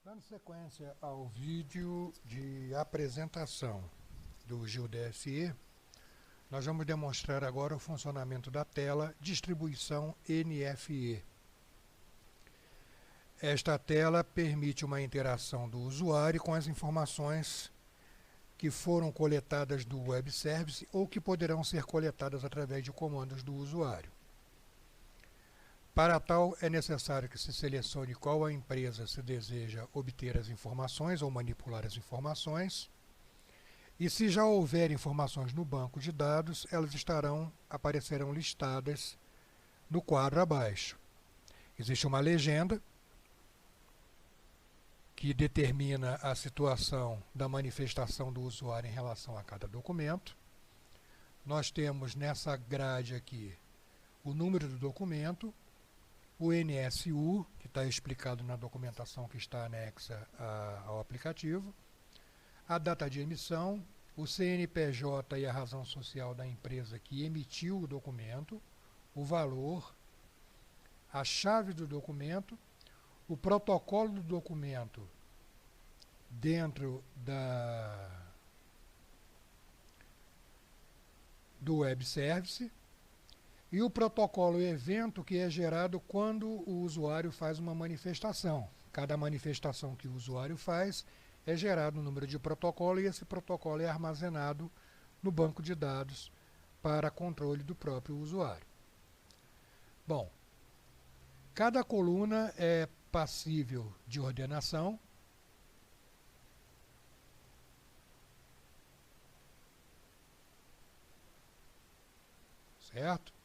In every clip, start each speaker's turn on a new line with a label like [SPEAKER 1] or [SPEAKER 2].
[SPEAKER 1] Dando sequência ao vídeo de apresentação do GeoDSE, nós vamos demonstrar agora o funcionamento da tela Distribuição NFE. Esta tela permite uma interação do usuário com as informações que foram coletadas do Web Service ou que poderão ser coletadas através de comandos do usuário. Para tal, é necessário que se selecione qual a empresa se deseja obter as informações ou manipular as informações. E se já houver informações no banco de dados, elas aparecerão listadas no quadro abaixo. Existe uma legenda que determina a situação da manifestação do usuário em relação a cada documento. Nós temos nessa grade aqui o número do documento, o NSU, que está explicado na documentação que está anexa ao aplicativo, a data de emissão, o CNPJ e a razão social da empresa que emitiu o documento, o valor, a chave do documento, o protocolo do documento dentro do Web Service, e o protocolo evento que é gerado quando o usuário faz uma manifestação. Cada manifestação que o usuário faz é gerado um número de protocolo e esse protocolo é armazenado no banco de dados para controle do próprio usuário. Bom, cada coluna é passível de ordenação. Certo?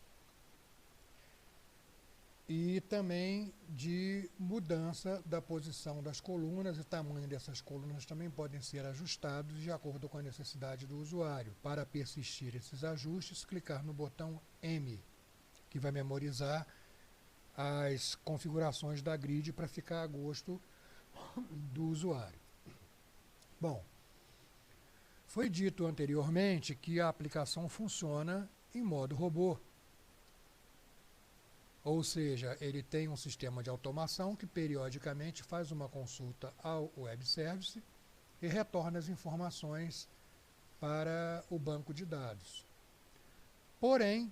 [SPEAKER 1] E também de mudança da posição das colunas e tamanho dessas colunas também podem ser ajustados de acordo com a necessidade do usuário. Para persistir esses ajustes, clicar no botão M, que vai memorizar as configurações da grid para ficar a gosto do usuário. Bom, foi dito anteriormente que a aplicação funciona em modo robô. Ou seja, ele tem um sistema de automação que periodicamente faz uma consulta ao Web Service e retorna as informações para o banco de dados. Porém,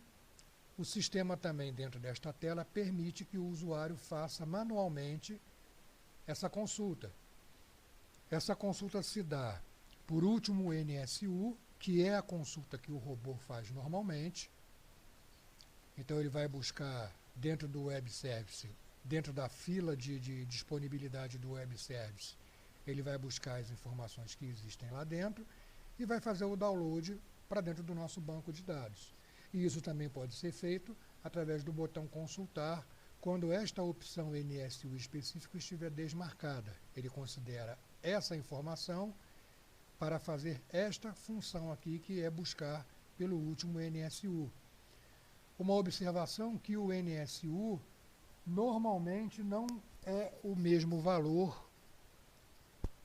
[SPEAKER 1] o sistema também dentro desta tela permite que o usuário faça manualmente essa consulta. Essa consulta se dá por último NSU, que é a consulta que o robô faz normalmente. Então ele vai buscar dentro do Web Service, dentro da fila de disponibilidade do Web Service, ele vai buscar as informações que existem lá dentro e vai fazer o download para dentro do nosso banco de dados. E isso também pode ser feito através do botão consultar, quando esta opção NSU específico estiver desmarcada. Ele considera essa informação para fazer esta função aqui, que é buscar pelo último NSU. Uma observação que o NSU normalmente não é o mesmo valor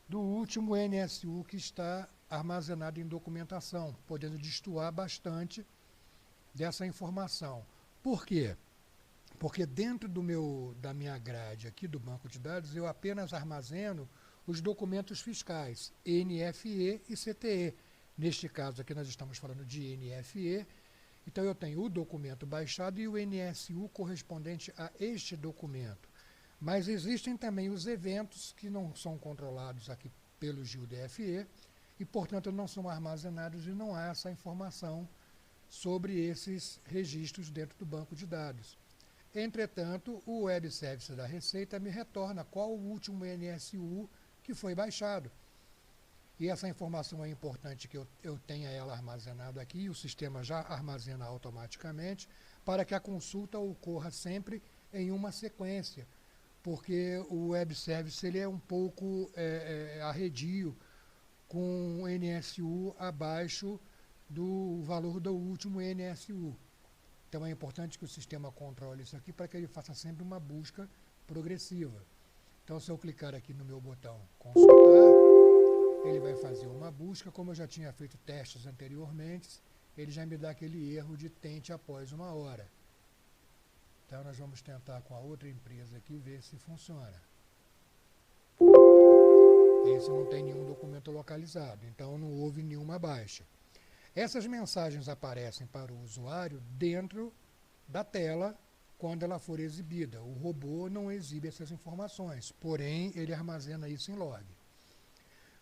[SPEAKER 1] do último NSU que está armazenado em documentação, podendo destoar bastante dessa informação. Por quê? Porque dentro da minha grade aqui do banco de dados, eu apenas armazeno os documentos fiscais, NFE e CTE. Neste caso aqui nós estamos falando de NFE, então eu tenho o documento baixado e o NSU correspondente a este documento. Mas existem também os eventos que não são controlados aqui pelo GeoDSE e, portanto, não são armazenados e não há essa informação sobre esses registros dentro do banco de dados. Entretanto, o Web Service da Receita me retorna qual o último NSU que foi baixado. E essa informação é importante que eu tenha ela armazenada aqui, e o sistema já armazena automaticamente, para que a consulta ocorra sempre em uma sequência, porque o Web Service ele é um pouco arredio com o NSU abaixo do valor do último NSU. Então é importante que o sistema controle isso aqui para que ele faça sempre uma busca progressiva. Então se eu clicar aqui no meu botão consultar, ele vai fazer uma busca. Como eu já tinha feito testes anteriormente, ele já me dá aquele erro de tente após 1 hora. Então nós vamos tentar com a outra empresa aqui ver se funciona. localizado, então não houve nenhuma baixa. Essas mensagens aparecem para o usuário dentro da tela quando ela for exibida. O robô não exibe essas informações, porém ele armazena isso em log.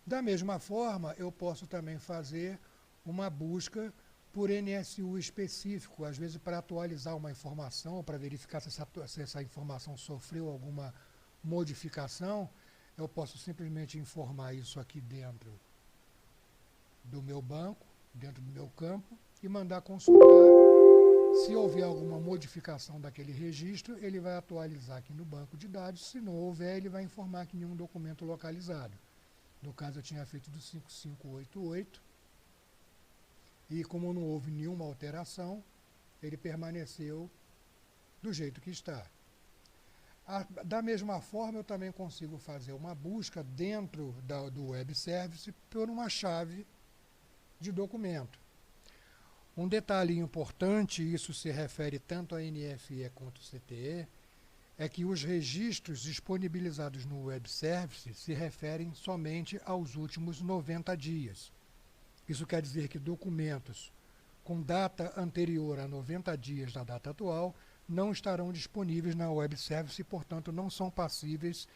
[SPEAKER 1] Da mesma forma, eu posso também fazer uma busca por NSU específico, às vezes para atualizar uma informação, para verificar se essa informação sofreu alguma modificação. Eu posso simplesmente informar isso aqui dentro do meu banco, dentro do meu campo, e mandar consultar. Se houver alguma modificação daquele registro, ele vai atualizar aqui no banco de dados. Se não houver, ele vai informar que nenhum documento localizado. No caso, eu tinha feito do 5588, e como não houve nenhuma alteração, ele permaneceu do jeito que está. Da mesma forma, eu também consigo fazer uma busca dentro do web service por uma chave de documento. Um detalhe importante, isso se refere tanto a NFE quanto CTE, é que os registros disponibilizados no web service se referem somente aos últimos 90 dias. Isso quer dizer que documentos com data anterior a 90 dias da data atual não estarão disponíveis na web service e, portanto, não são passíveis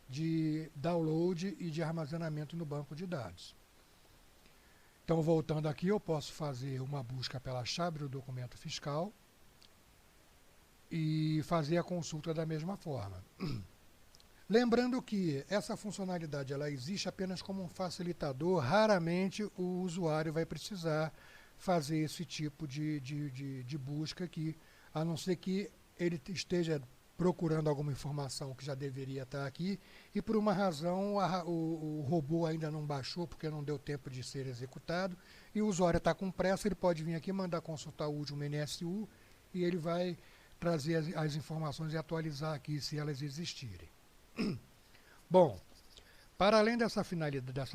[SPEAKER 1] de download e de armazenamento no banco de dados. Então, voltando aqui, eu posso fazer uma busca pela chave do documento fiscal e fazer a consulta da mesma forma. Lembrando que essa funcionalidade ela existe apenas como um facilitador, raramente o usuário vai precisar fazer esse tipo de busca aqui, a não ser que ele esteja procurando alguma informação que já deveria estar aqui e por uma razão o robô ainda não baixou porque não deu tempo de ser executado e o usuário está com pressa, ele pode vir aqui mandar consultar o último NSU e ele vai trazer as informações e atualizar aqui se elas existirem. Bom, para além dessa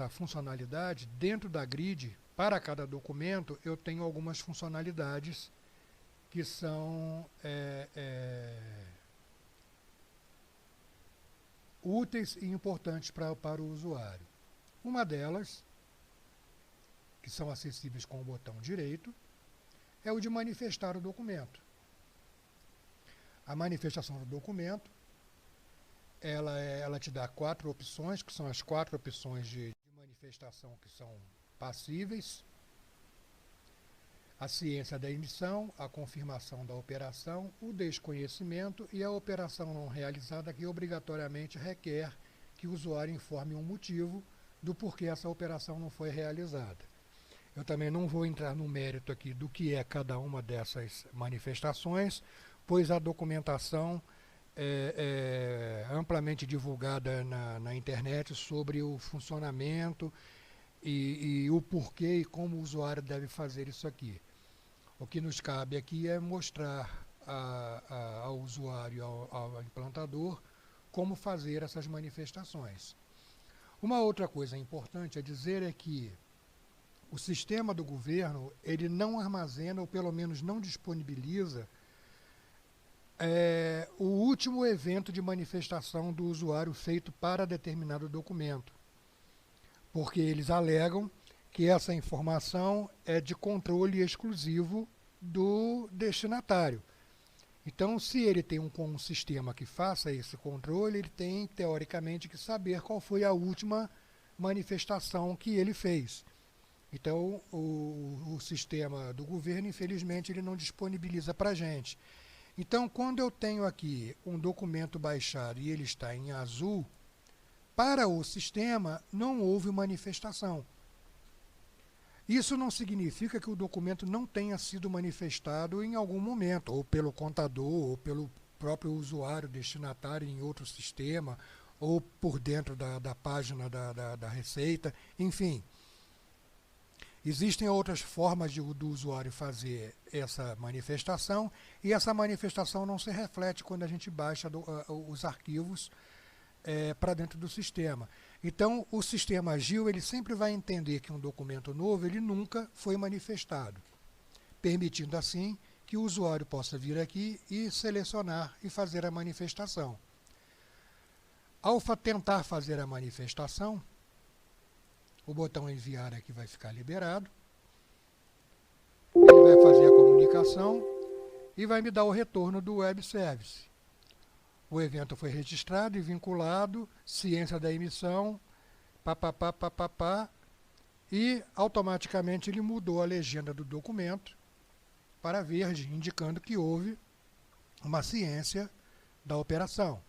[SPEAKER 1] funcionalidade, dentro da grid, para cada documento, eu tenho algumas funcionalidades que são úteis e importantes para o usuário. Uma delas, que são acessíveis com o botão direito, é o de manifestar o documento. A manifestação do documento, ela te dá 4 opções, que são as 4 opções de manifestação que são passíveis: a ciência da emissão, a confirmação da operação, o desconhecimento e a operação não realizada, que obrigatoriamente requer que o usuário informe um motivo do porquê essa operação não foi realizada. Eu também não vou entrar no mérito aqui do que é cada uma dessas manifestações, pois a documentação é amplamente divulgada na internet sobre o funcionamento e o porquê e como o usuário deve fazer isso aqui. O que nos cabe aqui é mostrar ao usuário, ao implantador, como fazer essas manifestações. Uma outra coisa importante a dizer é que o sistema do governo, ele não armazena, ou pelo menos não disponibiliza, o último evento de manifestação do usuário feito para determinado documento, porque eles alegam que essa informação é de controle exclusivo do destinatário. Então, se ele tem um sistema que faça esse controle, ele tem, teoricamente, que saber qual foi a última manifestação que ele fez. Então, o sistema do governo, infelizmente, ele não disponibiliza para a gente. Então, quando eu tenho aqui um documento baixado e ele está em azul, para o sistema não houve manifestação. Isso não significa que o documento não tenha sido manifestado em algum momento, ou pelo contador, ou pelo próprio usuário destinatário em outro sistema, ou por dentro da página da Receita, enfim. Existem outras formas do usuário fazer essa manifestação, e essa manifestação não se reflete quando a gente baixa os arquivos para dentro do sistema. Então, o sistema Agil ele sempre vai entender que um documento novo ele nunca foi manifestado, permitindo assim que o usuário possa vir aqui e selecionar e fazer a manifestação. Ao tentar fazer a manifestação, O botão enviar aqui vai ficar liberado. Ele vai fazer a comunicação e vai me dar o retorno do web service. O evento foi registrado e vinculado, ciência da emissão, papapá, papapá, e automaticamente ele mudou a legenda do documento para verde, indicando que houve uma ciência da operação.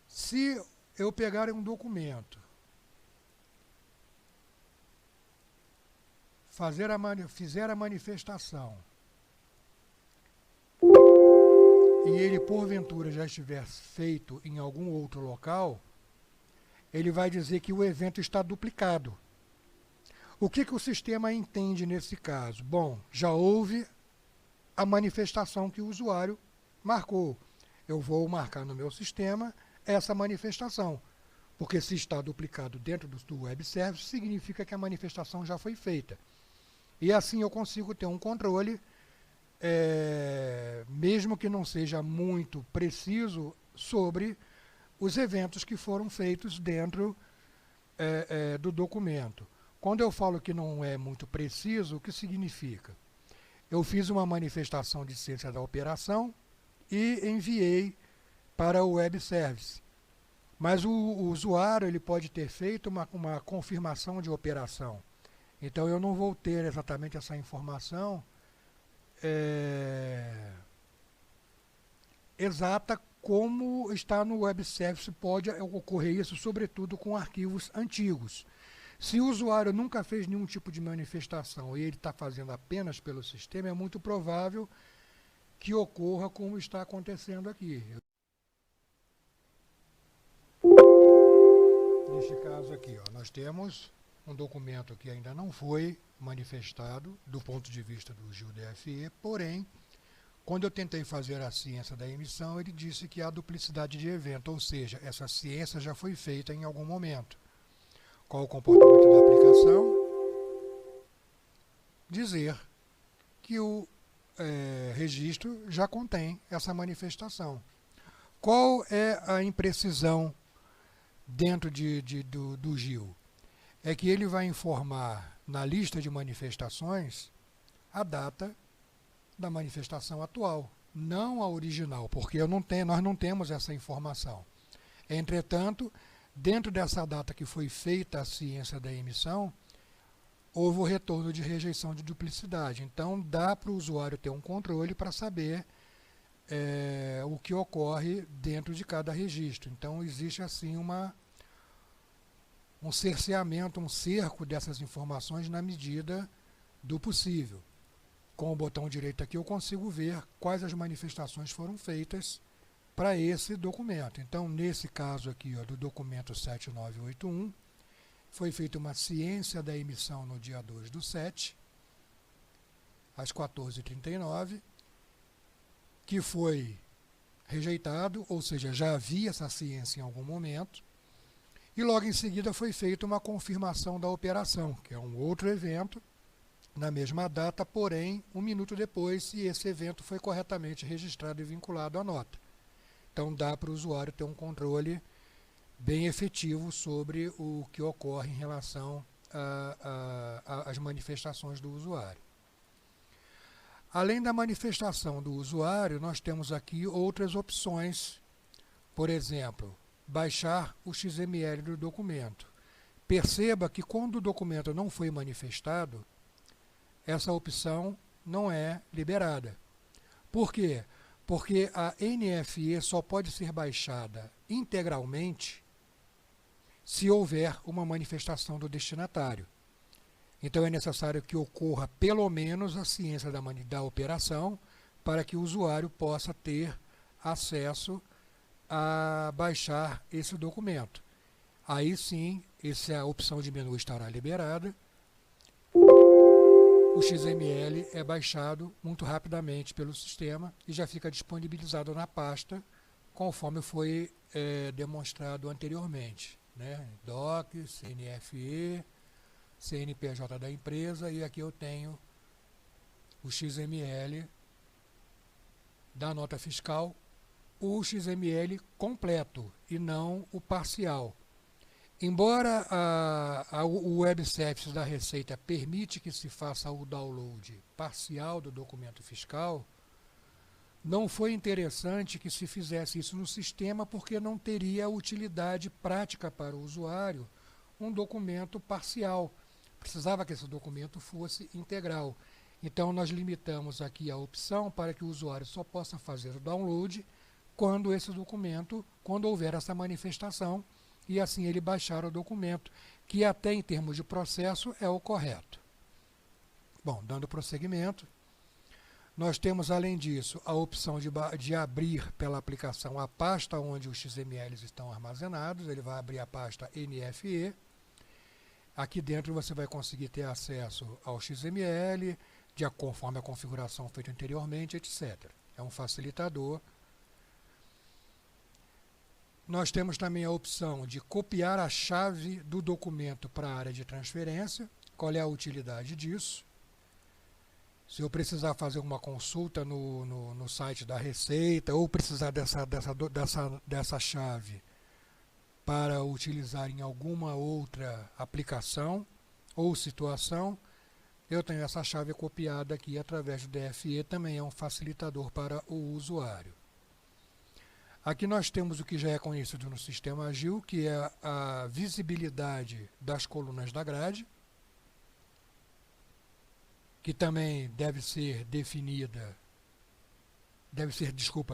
[SPEAKER 1] Se eu pegar um documento, fizer a manifestação e ele porventura já estiver feito em algum outro local, ele vai dizer que o evento está duplicado. O que o sistema entende nesse caso? Bom, já houve a manifestação que o usuário marcou. Eu vou marcar no meu sistema essa manifestação, porque se está duplicado dentro do web service, significa que a manifestação já foi feita. E assim eu consigo ter um controle, mesmo que não seja muito preciso, sobre os eventos que foram feitos dentro do documento. Quando eu falo que não é muito preciso, o que significa? Eu fiz uma manifestação de ciência da operação e enviei para o web service. Mas o usuário ele pode ter feito uma confirmação de operação. Então eu não vou ter exatamente essa informação exata como está no web service. Pode ocorrer isso, sobretudo com arquivos antigos. Se o usuário nunca fez nenhum tipo de manifestação e ele está fazendo apenas pelo sistema, é muito provável que ocorra como está acontecendo aqui. Neste caso aqui, ó, nós temos um documento que ainda não foi manifestado do ponto de vista do GIL-DFE, porém, quando eu tentei fazer a ciência da emissão, ele disse que há duplicidade de evento, ou seja, essa ciência já foi feita em algum momento. Qual o comportamento da aplicação? Dizer que o registro já contém essa manifestação. Qual é a imprecisão dentro do GIL? É que ele vai informar na lista de manifestações a data da manifestação atual, não a original, porque nós não temos essa informação. Entretanto, dentro dessa data que foi feita a ciência da emissão, houve o retorno de rejeição de duplicidade. Então, dá para o usuário ter um controle para saber o que ocorre dentro de cada registro. Então, existe assim um cerceamento, um cerco dessas informações na medida do possível. Com o botão direito aqui eu consigo ver quais as manifestações foram feitas para esse documento. Então, nesse caso aqui, ó, do documento 7981, foi feita uma ciência da emissão no dia 2/7, às 14h39, que foi rejeitado, ou seja, já havia essa ciência em algum momento, e logo em seguida foi feita uma confirmação da operação, que é um outro evento, na mesma data, porém, 1 minuto depois, se esse evento foi corretamente registrado e vinculado à nota. Então, dá para o usuário ter um controle bem efetivo sobre o que ocorre em relação às manifestações do usuário. Além da manifestação do usuário, nós temos aqui outras opções. Por exemplo, baixar o XML do documento. Perceba que quando o documento não foi manifestado, essa opção não é liberada. Por quê? Porque a NFE só pode ser baixada integralmente se houver uma manifestação do destinatário. Então é necessário que ocorra pelo menos a ciência da operação para que o usuário possa ter acesso a baixar esse documento. Aí sim, essa opção de menu estará liberada. O XML é baixado muito rapidamente pelo sistema e já fica disponibilizado na pasta, conforme foi demonstrado anteriormente, né? Docs, NFE, CNPJ da empresa, e aqui eu tenho o XML da nota fiscal, o XML completo e não o parcial. Embora o web service da Receita permite que se faça o download parcial do documento fiscal, não foi interessante que se fizesse isso no sistema porque não teria utilidade prática para o usuário um documento parcial. Precisava que esse documento fosse integral. Então nós limitamos aqui a opção para que o usuário só possa fazer o download quando esse documento, quando houver essa manifestação, e assim ele baixar o documento, que até em termos de processo é o correto. Bom, dando prosseguimento, nós temos além disso a opção de abrir pela aplicação a pasta onde os XMLs estão armazenados. Ele vai abrir a pasta NFE. Aqui dentro você vai conseguir ter acesso ao XML, conforme a configuração feita anteriormente, etc. É um facilitador. Nós temos também a opção de copiar a chave do documento para a área de transferência. Qual é a utilidade disso? Se eu precisar fazer uma consulta no site da Receita ou precisar dessa chave para utilizar em alguma outra aplicação ou situação, eu tenho essa chave copiada aqui através do DFE, também é um facilitador para o usuário. Aqui nós temos o que já é conhecido no sistema Agil, que é a visibilidade das colunas da grade, que também deve ser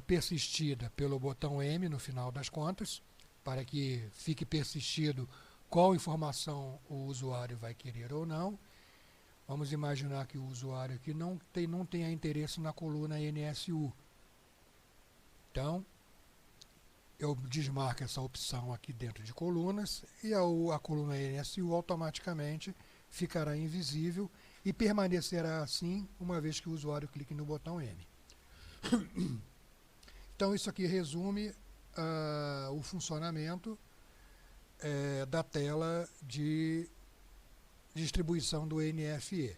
[SPEAKER 1] persistida pelo botão M no final das contas, para que fique persistido qual informação o usuário vai querer ou não. Vamos imaginar que o usuário aqui não tenha interesse na coluna NSU. Então, eu desmarco essa opção aqui dentro de colunas e a coluna NSU automaticamente ficará invisível e permanecerá assim uma vez que o usuário clique no botão M. Então isso aqui resume o funcionamento da tela de distribuição do NFE.